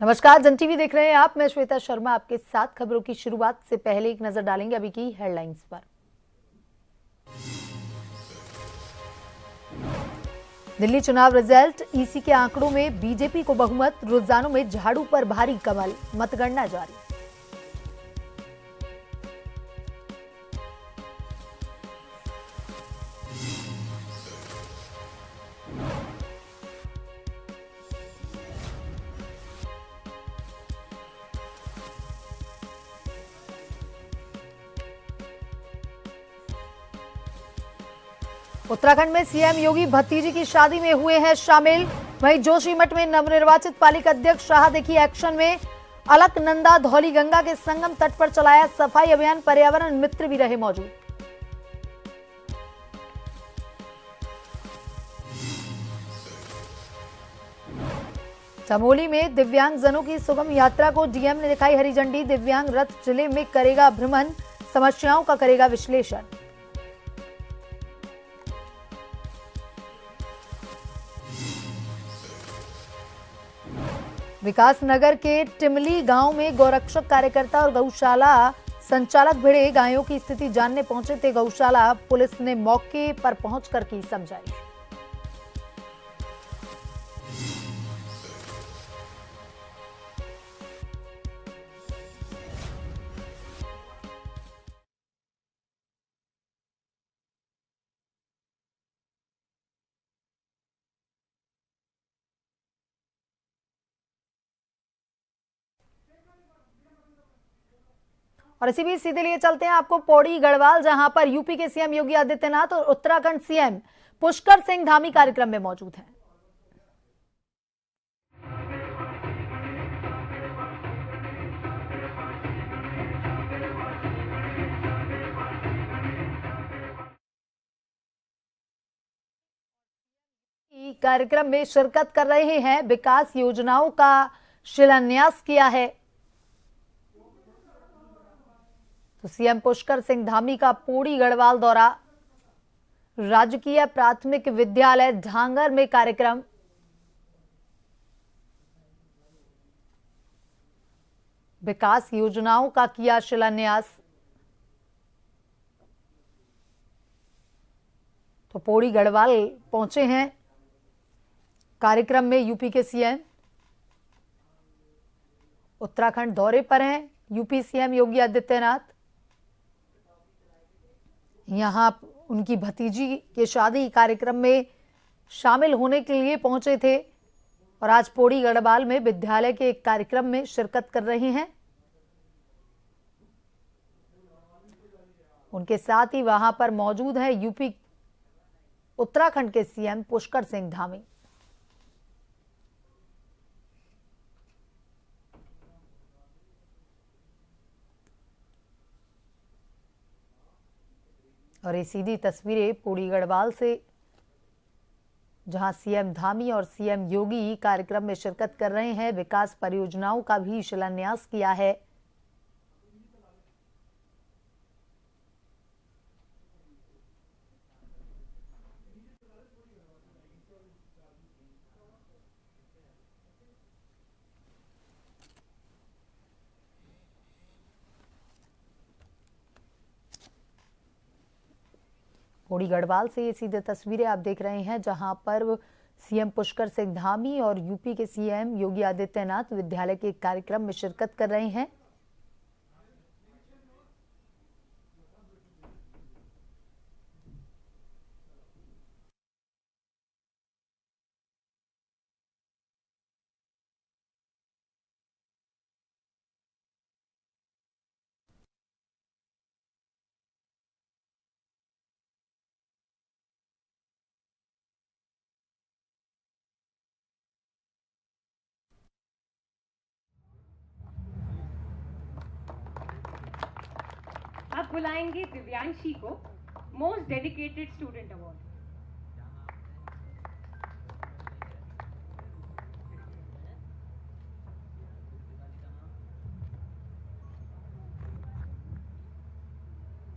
नमस्कार, जन टीवी देख रहे हैं आप। मैं श्वेता शर्मा आपके साथ। खबरों की शुरुआत से पहले एक नजर डालेंगे अभी की हेडलाइंस पर। दिल्ली चुनाव रिजल्ट, ईसी के आंकड़ों में बीजेपी को बहुमत, रुझानों में झाड़ू पर भारी कमल, मतगणना जारी। उत्तराखंड में सीएम योगी भतीजी की शादी में हुए हैं शामिल। वहीं जोशीमठ में नवनिर्वाचित पालिका अध्यक्ष शाह देखी एक्शन में। अलकनंदा धौली गंगा के संगम तट पर चलाया सफाई अभियान, पर्यावरण मित्र भी रहे मौजूद। चमोली में दिव्यांगजनों की सुगम यात्रा को डीएम ने दिखाई हरी झंडी। दिव्यांग रथ जिले में करेगा भ्रमण, समस्याओं का करेगा विश्लेषण। विकासनगर के टिमली गांव में गौरक्षक कार्यकर्ता और गौशाला संचालक भिड़े। गायों की स्थिति जानने पहुंचे थे गौशाला। पुलिस ने मौके पर पहुंचकर की समझाइश। और इसी बीच सीधे लिए चलते हैं आपको पौड़ी गढ़वाल, जहां पर यूपी के सीएम योगी आदित्यनाथ और उत्तराखंड सीएम पुष्कर सिंह धामी कार्यक्रम में मौजूद हैं। कार्यक्रम में शिरकत कर रहे हैं। विकास योजनाओं का शिलान्यास किया है। तो सीएम पुष्कर सिंह धामी का पौड़ी गढ़वाल दौरा। राजकीय प्राथमिक विद्यालय ढांगर में कार्यक्रम। विकास योजनाओं का किया शिलान्यास। तो पौड़ी गढ़वाल पहुंचे हैं कार्यक्रम में यूपी के सीएम। उत्तराखंड दौरे पर हैं यूपी सीएम योगी आदित्यनाथ। यहां उनकी भतीजी के शादी कार्यक्रम में शामिल होने के लिए पहुंचे थे और आज पौड़ी गढ़वाल में विद्यालय के एक कार्यक्रम में शिरकत कर रहे हैं। उनके साथ ही वहां पर मौजूद है यूपी उत्तराखंड के सीएम पुष्कर सिंह धामी। और ये सीधी तस्वीरें पौड़ी गढ़वाल से, जहां सीएम धामी और सीएम योगी कार्यक्रम में शिरकत कर रहे हैं। विकास परियोजनाओं का भी शिलान्यास किया है। पौड़ी गढ़वाल से ये सीधे तस्वीरें आप देख रहे हैं, जहां पर सीएम पुष्कर सिंह धामी और यूपी के सीएम योगी आदित्यनाथ विद्यालय के कार्यक्रम में शिरकत कर रहे हैं। अब बुलाएंगे दिव्यांशी को मोस्ट डेडिकेटेड स्टूडेंट अवार्ड।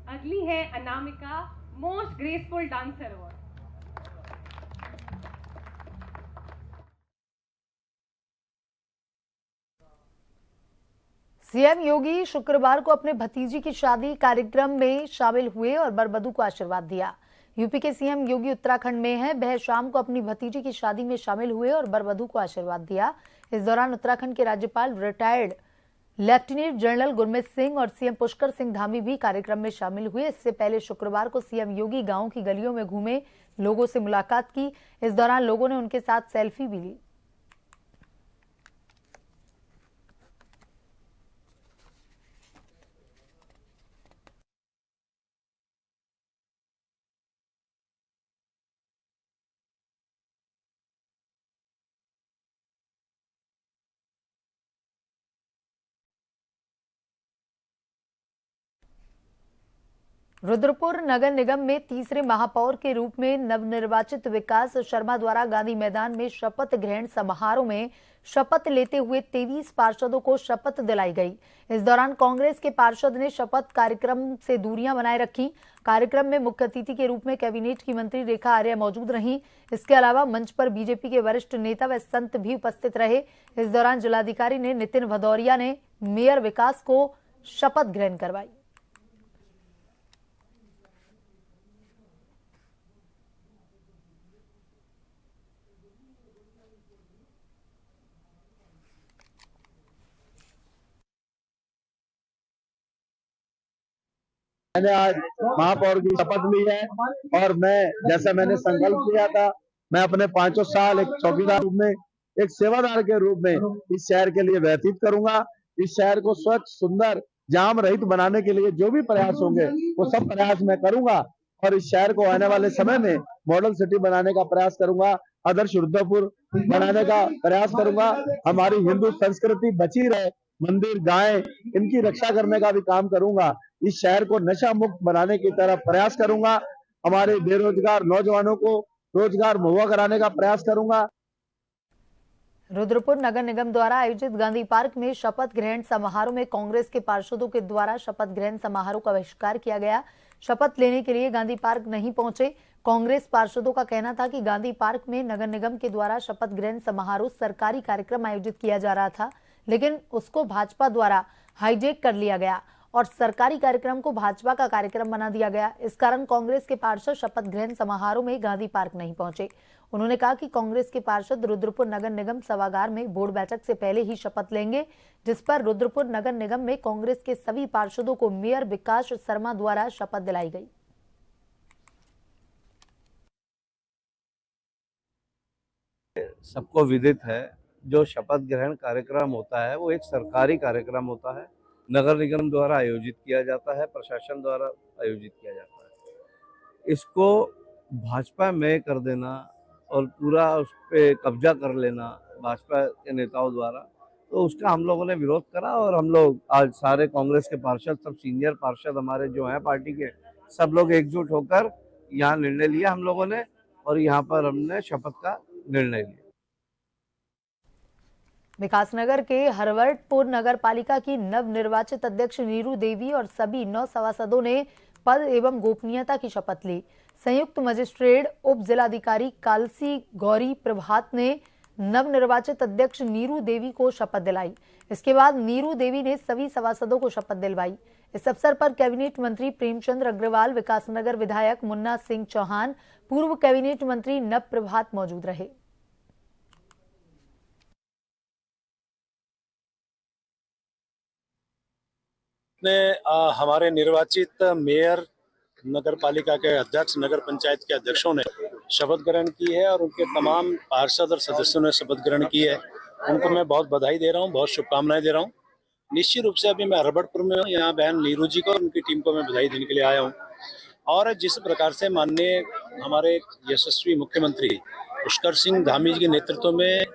अगली है Anamika, most graceful dancer award. CM Yogi शुक्रवार को अपने भतीजी की शादी कार्यक्रम में शामिल हुए और वर-वधू को आशीर्वाद दिया। यूपी के सीएम योगी उत्तराखंड में हैं। वह शाम को अपनी भतीजी की शादी में शामिल हुए और वर-वधू को आशीर्वाद दिया। इस दौरान उत्तराखंड के राज्यपाल retired lieutenant general Gurmeet Singh और सीएम पुष्कर सिंह धामी भी कार्यक्रम में शामिल हुए। इससे पहले शुक्रवार को सीएम योगी गांव की गलियों में घूमे, लोगों से मुलाकात की। इस दौरान लोगों ने उनके साथ सेल्फी भी ली। रुद्रपुर नगर निगम में तीसरे महापौर के रूप में नवनिर्वाचित विकास शर्मा द्वारा गांधी मैदान में शपथ ग्रहण समारोह में शपथ लेते हुए 23 पार्षदों को शपथ दिलाई गई। इस दौरान कांग्रेस के पार्षद ने शपथ कार्यक्रम से दूरियां बनाए रखी। कार्यक्रम में मुख्य अतिथि के रूप में कैबिनेट की मंत्री रेखा आर्या मौजूद रहीं। इसके अलावा मंच पर बीजेपी के वरिष्ठ नेता व संत भी उपस्थित रहे। इस दौरान जिलाधिकारी ने नितिन भदौरिया ने मेयर विकास को शपथ ग्रहण करवाई। मैंने आज महापौर की शपथ ली है और जैसा मैंने संकल्प किया था, मैं अपने 5 साल एक चौकीदार रूप में, एक सेवादार के रूप में इस शहर के लिए व्यतीत करूंगा। इस शहर को स्वच्छ, सुंदर, जाम रहित बनाने के लिए जो भी प्रयास होंगे वो सब प्रयास मैं करूंगा और इस शहर को आने वाले समय में मॉडल सिटी बनाने का प्रयास करूंगा, आदर्श रुद्रपुर बनाने का प्रयास करूंगा। हमारी हिंदू संस्कृति बची रहे, मंदिर, गाय, इनकी रक्षा करने का भी काम करूंगा। इस शहर को नशा मुक्त बनाने की तरफ प्रयास करूंगा। हमारे बेरोजगार नौजवानों को रोजगार मुहैया कराने का प्रयास करूंगा। रुद्रपुर नगर निगम द्वारा आयोजित गांधी पार्क में शपथ ग्रहण समारोह में कांग्रेस के पार्षदों के द्वारा शपथ ग्रहण समारोह का बहिष्कार किया गया। शपथ लेने के लिए गांधी पार्क नहीं पहुंचे। कांग्रेस पार्षदों का कहना था कि गांधी पार्क में नगर निगम के द्वारा शपथ ग्रहण समारोह सरकारी कार्यक्रम आयोजित किया जा रहा था, लेकिन उसको भाजपा द्वारा हाईजैक कर लिया गया और सरकारी कार्यक्रम को भाजपा का कार्यक्रम बना दिया गया। इस कारण कांग्रेस के पार्षद शपथ ग्रहण समारोह में गांधी पार्क नहीं पहुंचे। उन्होंने कहा कि कांग्रेस के पार्षद रुद्रपुर नगर निगम सभागार में बोर्ड बैठक से पहले ही शपथ लेंगे, जिस पर रुद्रपुर नगर निगम में कांग्रेस के सभी पार्षदों को मेयर विकास शर्मा द्वारा शपथ दिलाई गई। सबको विदित है, जो शपथ ग्रहण कार्यक्रम होता है वो एक सरकारी कार्यक्रम होता है, नगर निगम द्वारा आयोजित किया जाता है, प्रशासन द्वारा आयोजित किया जाता है। इसको भाजपा में कर देना और पूरा उस पर कब्जा कर लेना भाजपा के नेताओं द्वारा, तो उसका हम लोगों ने विरोध करा और हम लोग आज सारे कांग्रेस के पार्षद, सब सीनियर पार्षद हमारे जो हैं पार्टी के, सब लोग एकजुट होकर यहाँ निर्णय लिया हम लोगों ने और यहाँ पर हमने शपथ का निर्णय लिया। विकासनगर के हरवर्टपुर नगर पालिका की नवनिर्वाचित अध्यक्ष नीरू देवी और सभी 9 सभासदों ने पद एवं गोपनीयता की शपथ ली। संयुक्त मजिस्ट्रेट उप जिलाधिकारी कालसी गौरी प्रभात ने नवनिर्वाचित अध्यक्ष नीरू देवी को शपथ दिलाई। इसके बाद नीरू देवी ने सभी सभासदों को शपथ दिलवाई। इस अवसर पर कैबिनेट मंत्री प्रेमचंद्र अग्रवाल, विकासनगर विधायक मुन्ना सिंह चौहान, पूर्व कैबिनेट मंत्री नव प्रभात मौजूद रहे। हमारे निर्वाचित मेयर, नगर पालिका के अध्यक्ष, नगर पंचायत के अध्यक्षों ने शपथ ग्रहण की है और उनके तमाम पार्षद और सदस्यों ने शपथ ग्रहण की है। उनको मैं बहुत बधाई दे रहा हूँ, बहुत शुभकामनाएं दे रहा हूँ। निश्चित रूप से अभी मैं हरबटपुर में हूँ, यहाँ बहन नीरू जी को और उनकी टीम को मैं बधाई देने के लिए आया हूँ। और जिस प्रकार से माननीय हमारे यशस्वी मुख्यमंत्री पुष्कर सिंह धामी जी के नेतृत्व में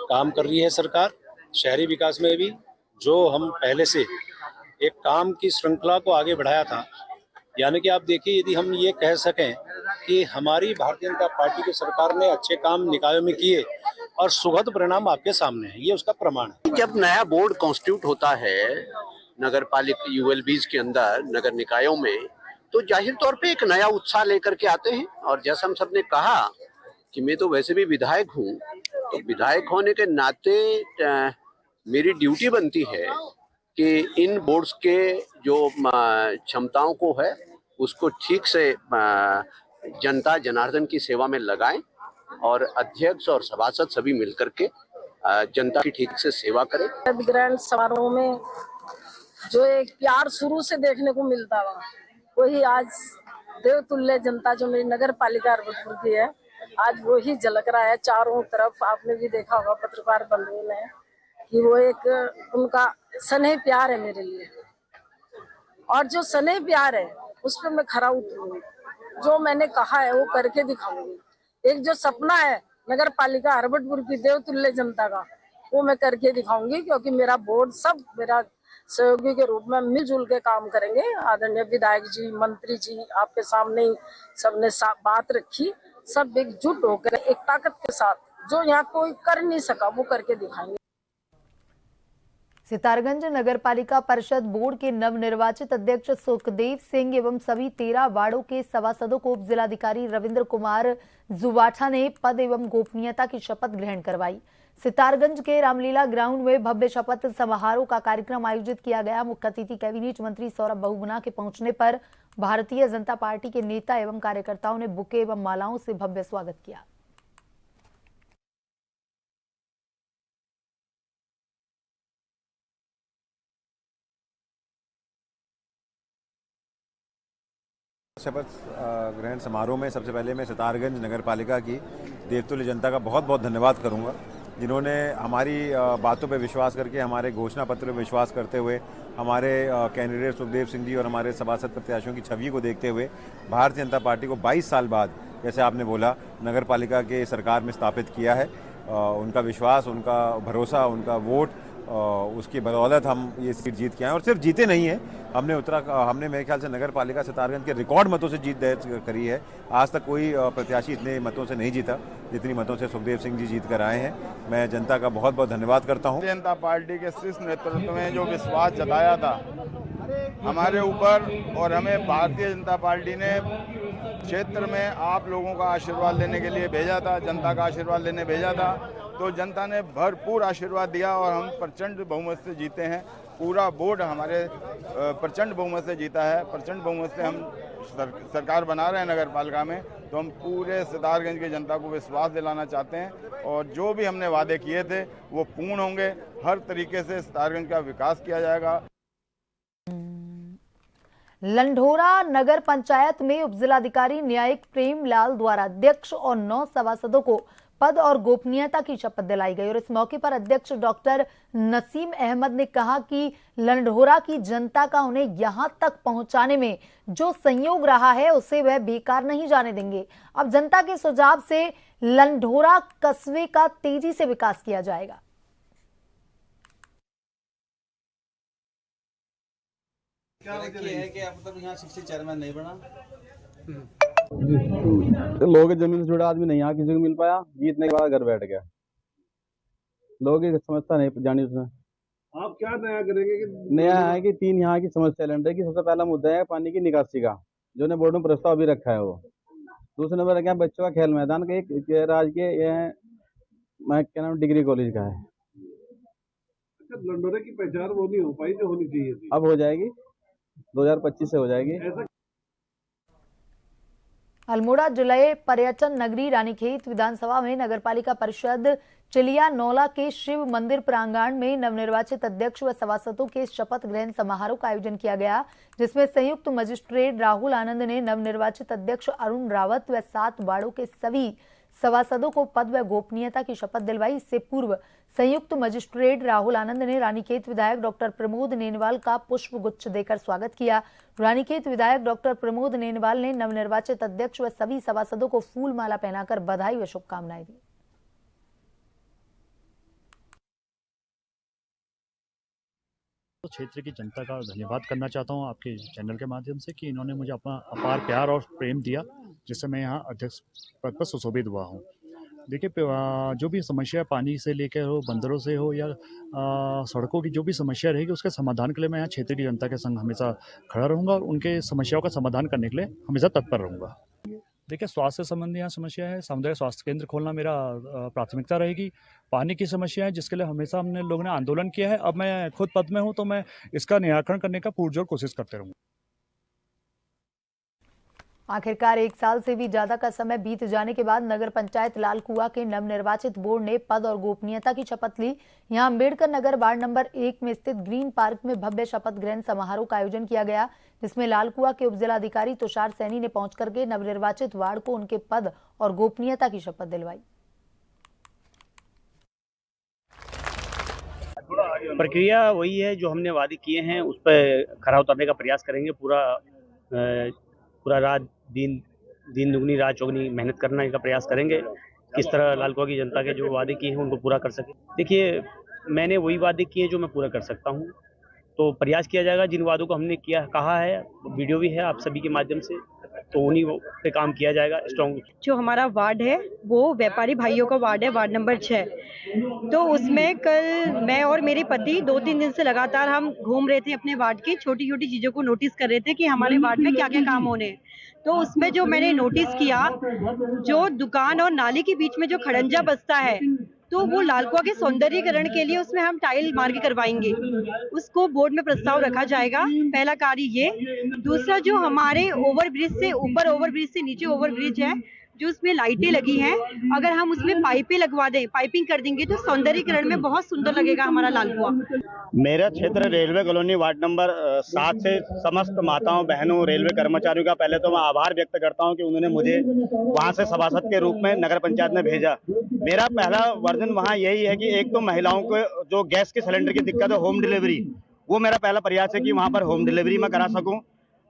काम कर रही है सरकार, शहरी विकास में भी जो हम पहले से एक काम की श्रृंखला को आगे बढ़ाया था, यानी कि आप देखिए, यदि हम ये कह सकें कि हमारी भारतीय जनता पार्टी की सरकार ने अच्छे काम निकायों में किए और सुखद परिणाम आपके सामने है, ये उसका प्रमाण है। जब नया बोर्ड कॉन्स्टिट्यूट होता है नगर पालिका यूएलबीज के अंदर, नगर निकायों में, तो जाहिर तौर पे एक नया उत्साह लेकर के आते हैं। और जैसा हम सबने कहा कि मैं तो वैसे भी विधायक हूँ, तो विधायक होने के नाते मेरी ड्यूटी बनती है कि इन बोर्ड्स के जो क्षमताओं को है उसको ठीक से जनता जनार्दन की सेवा में लगाएं और अध्यक्ष और सभासद सभी मिलकर के जनता की ठीक से सेवा करें। ग्रहण समारोह में जो एक प्यार शुरू से देखने को मिलता था वही आज देवतुल्य जनता जो मेरी नगर पालिका अरबतपुर की है आज वही झलक रहा है चारों तरफ। आपने भी देखा होगा पत्रकार बंधुओं ने कि वो एक उनका स्नेह प्यार है मेरे लिए, और जो स्नेह प्यार है उस पर मैं खरा उतरूंगी। जो मैंने कहा है वो करके दिखाऊंगी। एक जो सपना है नगर पालिका अरबतपुर की देवतुल्य जनता का वो मैं करके दिखाऊंगी, क्योंकि मेरा बोर्ड सब मेरा सहयोगी के रूप में मिलजुल के काम करेंगे। आदरणीय विधायक जी, मंत्री जी आपके सामने ही सबने बात रखी, सब एकजुट होकर एक ताकत के साथ जो यहाँ कोई कर नहीं सका वो करके दिखाएंगे। सितारगंज नगर पालिका परिषद बोर्ड के नवनिर्वाचित अध्यक्ष सुखदेव सिंह एवं सभी 13 वार्डों के सभासदों को उप जिलाधिकारी रविंद्र कुमार जुवाठा ने पद एवं गोपनीयता की शपथ ग्रहण करवाई। सितारगंज के रामलीला ग्राउंड में भव्य शपथ समारोह का कार्यक्रम आयोजित किया गया। मुख्य अतिथि कैबिनेट मंत्री सौरभ बहुगुणा के पहुंचने पर भारतीय जनता पार्टी के नेता एवं कार्यकर्ताओं ने बुके एवं मालाओं से भव्य स्वागत किया। शपथ ग्रहण समारोह में सबसे पहले मैं सितारगंज नगर पालिका की देवतुल्य जनता का बहुत बहुत धन्यवाद करूंगा, जिन्होंने हमारी बातों पे विश्वास करके, हमारे घोषणा पत्र पे विश्वास करते हुए, हमारे कैंडिडेट सुखदेव सिंह जी और हमारे सभासद प्रत्याशियों की छवि को देखते हुए भारतीय जनता पार्टी को 22 साल बाद, जैसे आपने बोला, नगर पालिका के सरकार में स्थापित किया है। उनका विश्वास, उनका भरोसा, उनका वोट, उसकी बदौलत हम ये सीट जीत के आए। और सिर्फ जीते नहीं है, हमने मेरे ख्याल से नगर पालिका सितारगंज के रिकॉर्ड मतों से जीत दर्ज करी है। आज तक कोई प्रत्याशी इतने मतों से नहीं जीता जितनी मतों से सुखदेव सिंह जी जीत कर आए हैं। मैं जनता का बहुत बहुत धन्यवाद करता हूँ। जनता पार्टी के शीर्ष नेतृत्व में जो विश्वास जताया था हमारे ऊपर, और हमें भारतीय जनता पार्टी ने क्षेत्र में आप लोगों का आशीर्वाद लेने के लिए भेजा था, जनता का आशीर्वाद लेने भेजा था, तो जनता ने भरपूर आशीर्वाद दिया और हम प्रचंड बहुमत से जीते हैं। पूरा बोर्ड हमारे प्रचंड बहुमत से जीता है। प्रचंड बहुमत से हम सरकार बना रहे हैं नगर पालिका में, तो हम पूरे सितारगंज की जनता को विश्वास दिलाना चाहते हैं और जो भी हमने वादे किए थे वो पूर्ण होंगे। हर तरीके से सितारगंज का विकास किया जाएगा। लंढोरा नगर पंचायत में उपजिलाधिकारी न्यायिक प्रेमलाल द्वारा अध्यक्ष और 9 सभासदों को पद और गोपनीयता की शपथ दिलाई गई। और इस मौके पर अध्यक्ष डॉक्टर नसीम अहमद ने कहा कि लंढोरा की जनता का उन्हें यहां तक पहुंचाने में जो सहयोग रहा है उसे वह बेकार नहीं जाने देंगे। अब जनता के सुझाव से लंढोरा कस्बे का तेजी से विकास किया जाएगा। क्या है कि अब तक यहाँ शिक्षक चेयरमैन नहीं बना, लोग जमीन से जुड़ा आदमी नहीं यहाँ किसी को मिल पाया, जीतने के बाद घर बैठ गया। लोगों की समस्या नहीं जानी उसमें। आप क्या नया करेंगे? नया है कि 3 यहाँ की समस्या लैंड की सबसे पहला मुद्दा है पानी की निकासी का, जो ने बोर्ड में प्रस्ताव भी रखा है वो। दूसरे नंबर क्या बच्चों का खेल मैदान का, एक राजकीय मैं क्या नाम डिग्री कॉलेज का है। लंढोरा की पहचान वो नहीं हो पाई जो होनी चाहिए थी। अब हो जाएगी, 2025 से हो जाएगी। अल्मोड़ा जिले पर्यटन नगरी रानीखेत विधानसभा में नगरपालिका परिषद चिलिया नौला के शिव मंदिर प्रांगण में नवनिर्वाचित अध्यक्ष व सभासदों के शपथ ग्रहण समारोह का आयोजन किया गया, जिसमें संयुक्त मजिस्ट्रेट राहुल आनंद ने नवनिर्वाचित अध्यक्ष अरुण रावत व 7 वार्डों के सभी सभासदों को पद व गोपनीयता की शपथ दिलवाई। इससे पूर्व संयुक्त मजिस्ट्रेट राहुल आनंद ने रानीखेत विधायक डॉक्टर प्रमोद नेनवाल का पुष्प गुच्छ देकर स्वागत किया। रानीखेत विधायक डॉक्टर प्रमोद नेनवाल ने नवनिर्वाचित अध्यक्ष व सभी सभासदों को फूल माला पहनाकर बधाई व शुभकामनाएं दी। तो क्षेत्र की जनता का धन्यवाद करना चाहता हूं आपके चैनल के माध्यम से कि इन्होंने मुझे अपना अपार प्यार और प्रेम दिया, जिससे मैं यहां अध्यक्ष पद पर सुशोभित हुआ हूं। देखिए, जो भी समस्या पानी से लेकर हो, बंदरों से हो या सड़कों की जो भी समस्या रहेगी उसके समाधान के लिए मैं यहाँ क्षेत्र की जनता के संग हमेशा खड़ा रहूँगा और उनके समस्याओं का समाधान करने के लिए हमेशा तत्पर रहूँगा। देखिए, स्वास्थ्य संबंधी यहाँ समस्या है, सामुदायिक स्वास्थ्य केंद्र खोलना मेरा प्राथमिकता रहेगी। पानी की समस्या है जिसके लिए हमेशा हमने लोगों ने आंदोलन किया है। अब मैं खुद पद में हूँ तो मैं इसका निराकरण करने का पुरजोर कोशिश करते रहूँगा। आखिरकार 1 साल से भी ज्यादा का समय बीत जाने के बाद नगर पंचायत लालकुआ के नवनिर्वाचित बोर्ड ने पद और गोपनीयता की शपथ ली। यहां अम्बेडकर नगर वार्ड नंबर 1 में स्थित ग्रीन पार्क में भव्य शपथ ग्रहण समारोह का आयोजन किया गया, जिसमें लालकुआ के उपजिलाधिकारी तुषार सैनी ने पहुंच करके नवनिर्वाचित वार्ड को उनके पद और गोपनीयता की शपथ दिलवाई। प्रक्रिया वही है जो हमने वादे किए हैं, उस पर खरा उतरने का प्रयास करेंगे। पूरा रात दिन दुगनी रात चौगनी मेहनत करने का प्रयास करेंगे, किस तरह लालकुआ की जनता के जो वादे किए हैं उनको पूरा कर सके। देखिए, मैंने वही वादे किए जो मैं पूरा कर सकता हूं, तो प्रयास किया जाएगा। जिन वादों को हमने कहा है, वीडियो भी है आप सभी के माध्यम से, तो उन्हीं पे काम किया जाएगा स्ट्रॉन्ग। जो हमारा वार्ड है वो व्यापारी भाइयों का वार्ड है, वार्ड नंबर 6। तो उसमें कल मैं और मेरे पति 2-3 दिन से लगातार हम घूम रहे थे, अपने वार्ड की छोटी छोटी चीज़ों को नोटिस कर रहे थे कि हमारे वार्ड में क्या क्या काम होने हैं। तो उसमें जो मैंने नोटिस किया, जो दुकान और नाली के बीच में जो खड़ंजा बसता है, तो वो लालकुआ के सौंदर्यीकरण के लिए उसमें हम टाइल मार के करवाएंगे। उसको बोर्ड में प्रस्ताव रखा जाएगा। पहला कार्य ये। दूसरा, जो हमारे ओवरब्रिज से ऊपर ओवरब्रिज से नीचे ओवरब्रिज है, जो उसमें लाइटें लगी हैं, अगर हम उसमें पाइपें लगवा दें, पाइपिंग कर देंगे तो सौंदर्यीकरण में बहुत सुंदर लगेगा हमारा लालकुआ। मेरा क्षेत्र रेलवे कॉलोनी वार्ड नंबर 7 से समस्त माताओं बहनों रेलवे कर्मचारियों का पहले तो मैं आभार व्यक्त करता हूं कि उन्होंने मुझे वहां से सभासद के रूप में नगर पंचायत में भेजा। मेरा पहला वर्जन वहां यही है कि एक तो महिलाओं को जो गैस के सिलेंडर की दिक्कत है, होम डिलीवरी, वो मेरा पहला प्रयास है कि वहां पर होम डिलीवरी मैं करा सकूं।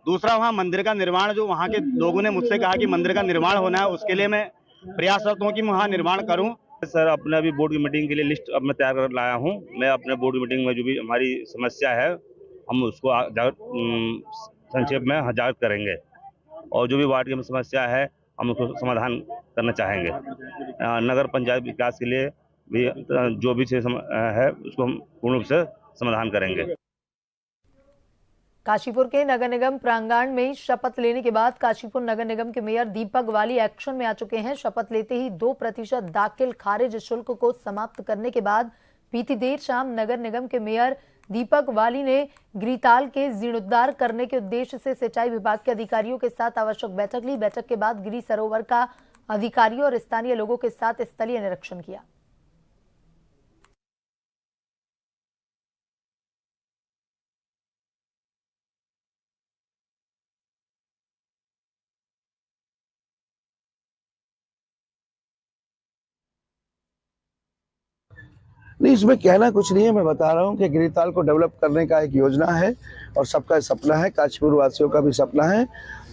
दूसरा, वहाँ मंदिर का निर्माण, जो वहाँ के लोगों ने मुझसे कहा कि मंदिर का निर्माण होना है, उसके लिए मैं प्रयासरत हूँ कि मैं वहाँ निर्माण करूँ। सर, अपने अभी बोर्ड की मीटिंग के लिए लिस्ट अब मैं तैयार कर लाया हूँ। मैं अपने बोर्ड की मीटिंग में जो भी हमारी समस्या है, हम उसको संक्षेप में जागृत करेंगे, और जो भी वार्ड की समस्या है हम उसको समाधान करना चाहेंगे। नगर पंचायत विकास के लिए भी जो भी है उसको हम पूर्ण रूप से समाधान करेंगे। काशीपुर के नगर निगम प्रांगण में शपथ लेने के बाद काशीपुर नगर निगम के मेयर दीपक वाली एक्शन में आ चुके हैं। शपथ लेते ही 2% दाखिल खारिज शुल्क को समाप्त करने के बाद बीती देर शाम नगर निगम के मेयर दीपक वाली ने गिरिताल के जीर्णोद्धार करने के उद्देश्य से सिंचाई विभाग के अधिकारियों के साथ आवश्यक बैठक ली। बैठक के बाद गिरि सरोवर का अधिकारियों और स्थानीय लोगों के साथ स्थलीय निरीक्षण किया। नहीं, इसमें कहना कुछ नहीं है। मैं बता रहा हूँ कि गिरिताल को डेवलप करने का एक योजना है और सबका सपना है, काशीपुर वासियों का भी सपना है।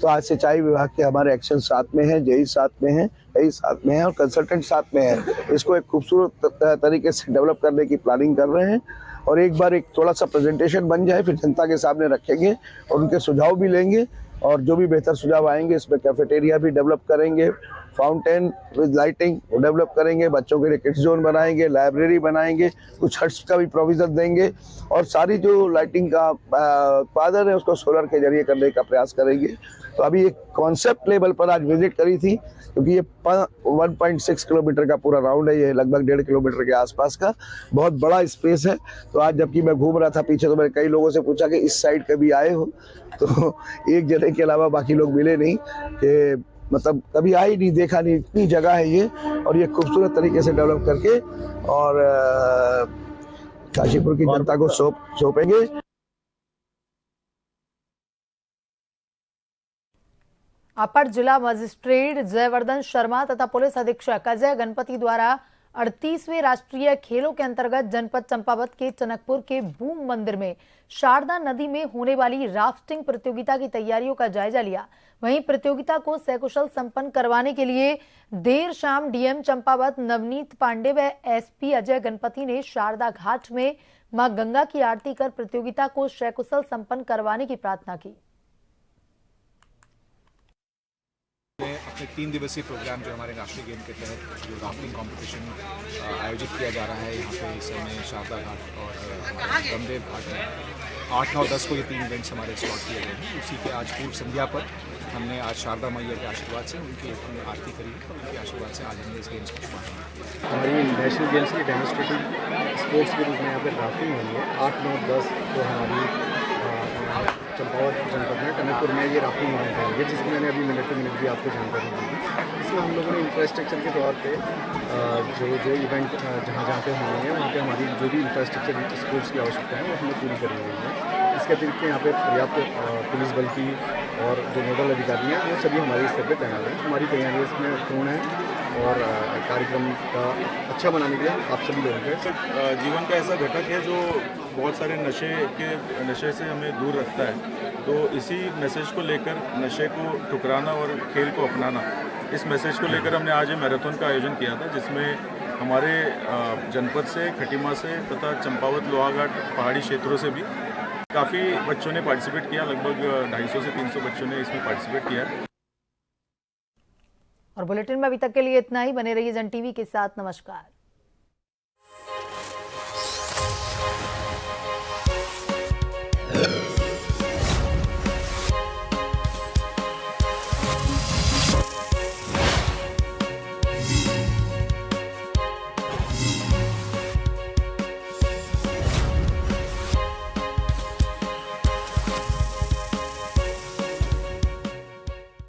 तो आज सिंचाई विभाग के हमारे एक्शन साथ में है, जेई साथ में है, कई साथ में है और कंसल्टेंट साथ में है। इसको एक खूबसूरत तरीके से डेवलप करने की प्लानिंग कर रहे हैं और एक बार एक थोड़ा सा प्रेजेंटेशन बन जाए, फिर जनता के सामने रखेंगे और उनके सुझाव भी लेंगे और जो भी बेहतर सुझाव आएंगे, इसमें कैफेटेरिया भी डेवलप करेंगे, फाउंटेन विद लाइटिंग वो डेवलप करेंगे, बच्चों के लिए किड्स जोन बनाएंगे, लाइब्रेरी बनाएंगे, कुछ हट्स का भी प्रोविजन देंगे और सारी जो लाइटिंग का उत्पादन है उसको सोलर के जरिए करने का प्रयास करेंगे। तो अभी एक कॉन्सेप्ट लेवल पर आज विजिट करी थी, क्योंकि ये 1.6 किलोमीटर का पूरा राउंड है, ये लगभग 1.5 किलोमीटर के आसपास का बहुत बड़ा स्पेस है। तो आज जबकि मैं घूम रहा था पीछे, तो मैंने कई लोगों से पूछा कि इस साइड कभी आए हो, तो एक जने के अलावा बाकी लोग मिले नहीं, कि मतलब कभी आई नहीं, देखा नहीं। इतनी जगह है ये और ये खूबसूरत तरीके से डेवलप करके और काशीपुर की जनता को सौंपेंगे। अपर जिला मजिस्ट्रेट जयवर्धन शर्मा तथा पुलिस अधीक्षक अजय गणपति द्वारा 38वें राष्ट्रीय खेलों के अंतर्गत जनपद चंपावत के टनकपुर के बूम मंदिर में शारदा नदी में होने वाली राफ्टिंग प्रतियोगिता की तैयारियों का जायजा लिया। वहीं प्रतियोगिता को सकुशल संपन्न करवाने के लिए देर शाम डीएम चंपावत नवनीत पांडे व एसपी अजय गणपति ने शारदा घाट में मां गंगा की आरती कर प्रतियोगिता को सकुशल संपन्न करवाने की प्रार्थना की। अपने 3 दिवसीय प्रोग्राम जो हमारे राष्ट्रीय गेम के तहत जो राफ्टिंग कंपटीशन आयोजित किया जा रहा है यहाँ पे इस समय शारदा घाट और रामदेव घाट में 8, 9, 10 को ये 3 इवेंट्स हमारे स्लॉट किए गए हैं। उसी के आज पूर्व संध्या पर हमने आज शारदा मैया के आशीर्वाद से उनकी हमने आरती करी है, उनके आशीर्वाद से आज हमने इस गेम्स को शुभारंभ किया। हमारी नेशनल गेम्स की डेमोस्ट्रेटिव स्पोर्ट्स के रूप में यहाँ पे ड्राफ्टिंग हुई है। 8, 9, 10 को हमारी चंपावत जनपद में टनकपुर में ये राफ्टिंग इवेंट है, जिसकी मैंने अभी मिनट टू मिनट भी आपको जानकारी दी थी। इसमें हम लोगों ने इंफ्रास्ट्रक्चर के तौर पे जो इवेंट जहाँ पे होने हैं वहाँ पे हमारी जो भी इंफ्रास्ट्रक्चर स्पोर्ट्स की आवश्यकता है वो हमने पूरी करी हुई है। इसके अतिरिक्त यहाँ पे पर्याप्त पुलिस बल की और जो नोडल अधिकारी हैं वो सभी हमारे स्तर पर तैनात हैं। हमारी तैयारी इसमें पूर्ण है और कार्यक्रम का अच्छा बनाने के लिए आप सभी लोगों के जीवन का ऐसा घटक है जो बहुत सारे नशे से हमें दूर रखता है। तो इसी मैसेज को लेकर नशे को ठुकराना और खेल को अपनाना, इस मैसेज को लेकर हमने आज ये मैराथन का आयोजन किया था, जिसमें हमारे जनपद से, खटीमा से तथा चंपावत, लोहाघाट पहाड़ी क्षेत्रों से भी काफ़ी बच्चों ने पार्टिसिपेट किया। लगभग 250 से 300 बच्चों ने इसमें पार्टिसिपेट किया। और बुलेटिन में अभी तक के लिए इतना ही। बने रहिए जन टीवी के साथ। नमस्कार।